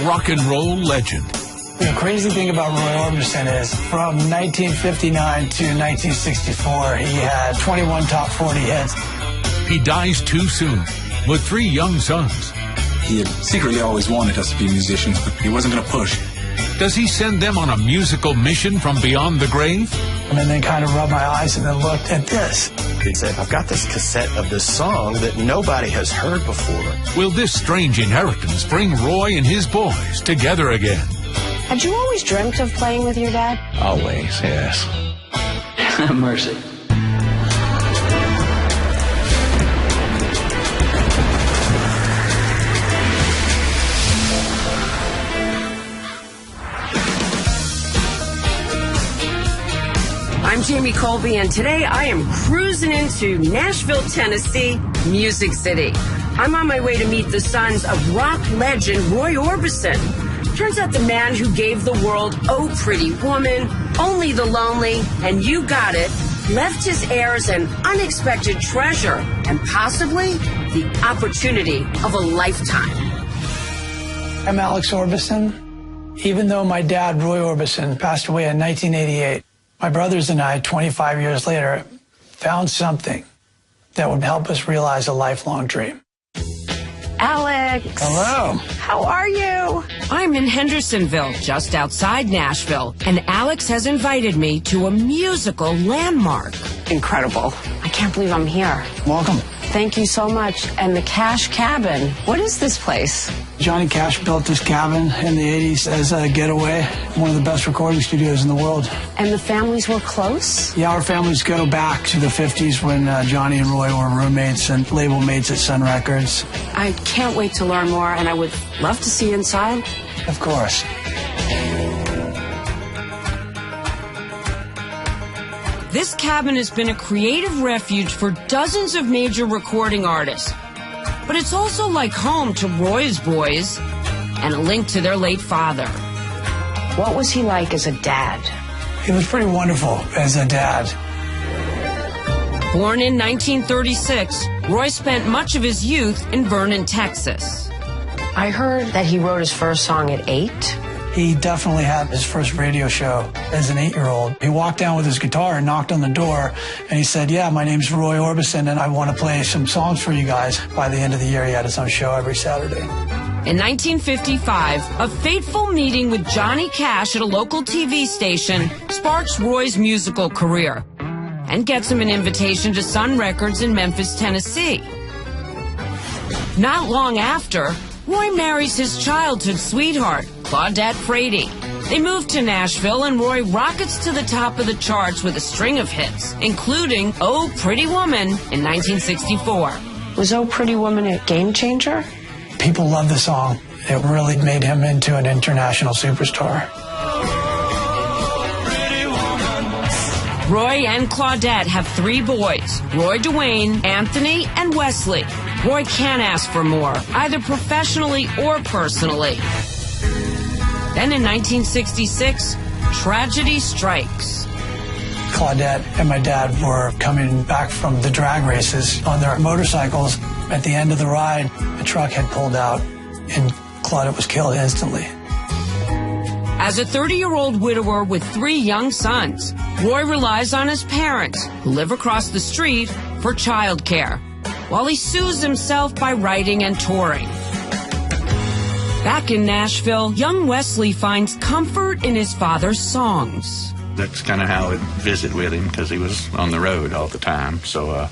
rock and roll legend. The crazy thing about Roy Orbison is from 1959 to 1964, he had 21 top 40 hits. He dies too soon with 3 young sons. He had secretly always wanted us to be musicians, but he wasn't going to push. Does he send them on a musical mission from beyond the grave? And then kind of rubbed my eyes and then looked at this. He said, I've got this cassette of this song that nobody has heard before. Will this strange inheritance bring Roy and his boys together again? Had you always dreamt of playing with your dad? Always, yes. Mercy. I'm Jamie Colby, and today I am cruising into Nashville, Tennessee, Music City. I'm on my way to meet the sons of rock legend Roy Orbison. Turns out the man who gave the world Oh Pretty Woman, Only the Lonely, and You Got It, left his heirs an unexpected treasure and possibly the opportunity of a lifetime. I'm Alex Orbison. Even though my dad, Roy Orbison, passed away in 1988, my brothers and I, 25 years later, found something that would help us realize a lifelong dream. Alex. Hello. How are you? I'm in Hendersonville, just outside Nashville, and Alex has invited me to a musical landmark. Incredible. I can't believe I'm here. Welcome. Thank you so much. And the Cash Cabin. What is this place? Johnny Cash built this cabin in the 80s as a getaway, one of the best recording studios in the world. And the families were close? Yeah, our families go back to the 50s when Johnny and Roy were roommates and label mates at Sun Records. I can't wait to learn more, and I would love to see inside. Of course. This cabin has been a creative refuge for dozens of major recording artists. But it's also like home to Roy's boys and a link to their late father. What was he like as a dad? He was pretty wonderful as a dad. Born in 1936, Roy spent much of his youth in Vernon, Texas. I heard that he wrote his first song at 8. He definitely had his first radio show as an 8-year-old. He walked down with his guitar and knocked on the door, and he said, yeah, my name's Roy Orbison, and I want to play some songs for you guys. By the end of the year, he had his own show every Saturday. In 1955, a fateful meeting with Johnny Cash at a local TV station sparks Roy's musical career and gets him an invitation to Sun Records in Memphis, Tennessee. Not long after, Roy marries his childhood sweetheart, Claudette Frady. They move to Nashville, and Roy rockets to the top of the charts with a string of hits, including Oh Pretty Woman in 1964. Was Oh Pretty Woman a game changer? People love the song. It really made him into an international superstar. Roy and Claudette have 3 boys, Roy Dwayne, Anthony, and Wesley. Roy can't ask for more, either professionally or personally. Then in 1966, tragedy strikes. Claudette and my dad were coming back from the drag races on their motorcycles. At the end of the ride, a truck had pulled out, and Claudette was killed instantly. As a 30-year-old widower with 3 young sons, Roy relies on his parents, who live across the street, for childcare, while he soothes himself by writing and touring. Back in Nashville, young Wesley finds comfort in his father's songs. That's kind of how I would visit with him, because he was on the road all the time. So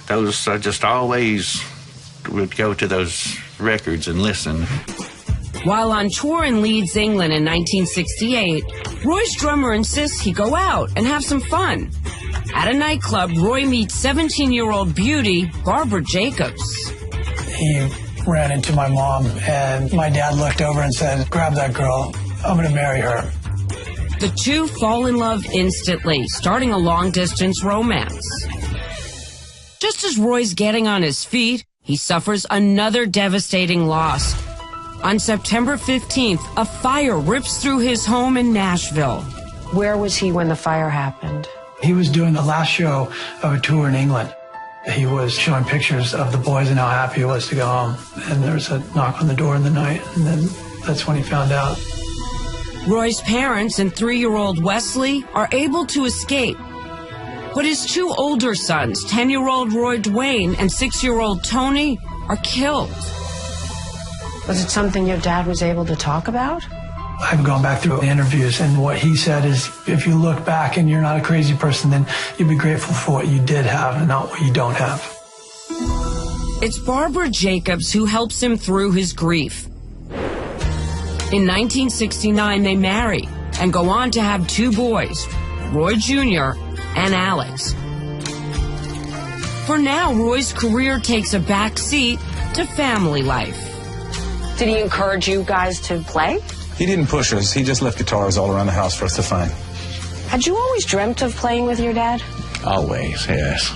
those just always would go to those records and listen. While on tour in Leeds, England in 1968, Roy's drummer insists he go out and have some fun. At a nightclub, Roy meets 17-year-old beauty Barbara Jacobs. He ran into my mom, and my dad looked over and said, grab that girl, I'm going to marry her. The two fall in love instantly, starting a long-distance romance. Just as Roy's getting on his feet, he suffers another devastating loss. On September 15th, a fire rips through his home in Nashville. Where was he when the fire happened? He was doing the last show of a tour in England. He was showing pictures of the boys and how happy he was to go home. And there was a knock on the door in the night, and then that's when he found out. Roy's parents and 3-year-old Wesley are able to escape. But his 2 older sons, 10-year-old Roy Dwayne and 6-year-old Tony, are killed. Was it something your dad was able to talk about? I've gone back through the interviews, and what he said is, if you look back and you're not a crazy person, then you'd be grateful for what you did have and not what you don't have. It's Barbara Jacobs who helps him through his grief. In 1969, they marry and go on to have 2 boys, Roy Jr. and Alex. For now, Roy's career takes a back seat to family life. Did he encourage you guys to play? He didn't push us. He just left guitars all around the house for us to find. Had you always dreamt of playing with your dad? Always, yes.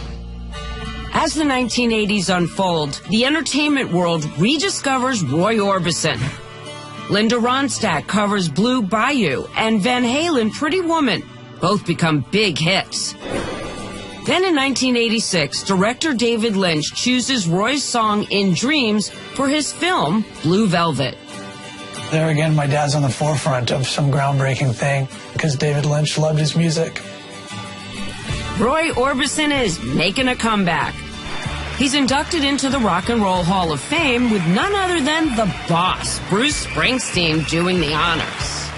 As the 1980s unfold, the entertainment world rediscovers Roy Orbison. Linda Ronstadt covers Blue Bayou, and Van Halen Pretty Woman. Both become big hits. Then in 1986, director David Lynch chooses Roy's song In Dreams for his film Blue Velvet. There again, my dad's on the forefront of some groundbreaking thing because David Lynch loved his music. Roy Orbison is making a comeback. He's inducted into the Rock and Roll Hall of Fame with none other than the boss, Bruce Springsteen, doing the honors.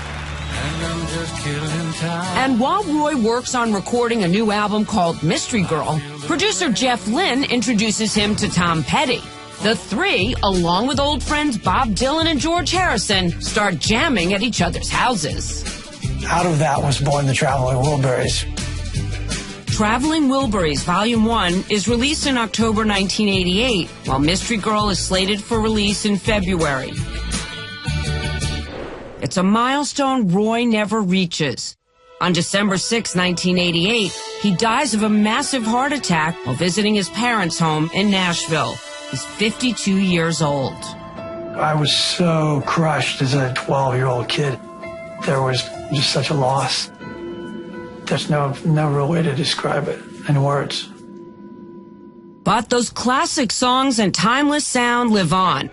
And while Roy works on recording a new album called Mystery Girl, producer Jeff Lynne introduces him to Tom Petty. The 3, along with old friends Bob Dylan and George Harrison, start jamming at each other's houses. Out of that was born the Traveling Wilburys. Traveling Wilburys Volume 1 is released in October 1988, while Mystery Girl is slated for release in February. It's a milestone Roy never reaches. On December 6, 1988, he dies of a massive heart attack while visiting his parents' home in Nashville. He's 52 years old. I was so crushed as a 12-year-old kid. There was just such a loss. There's no real way to describe it in words. But those classic songs and timeless sound live on.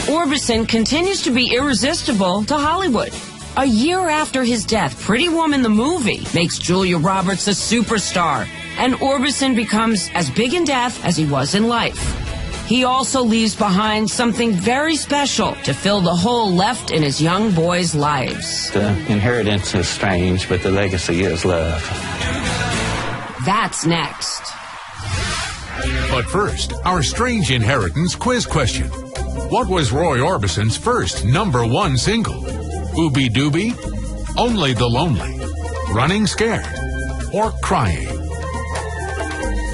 Orbison continues to be irresistible to Hollywood. A year after his death, Pretty Woman the movie makes Julia Roberts a superstar, and Orbison becomes as big in death as he was in life. He also leaves behind something very special to fill the hole left in his young boys' lives. The inheritance is strange, but the legacy is love. That's next. But first, our strange inheritance quiz question. What was Roy Orbison's first #1 single? Ooby Dooby, Only the Lonely, Running Scared, or Crying?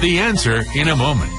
The answer in a moment.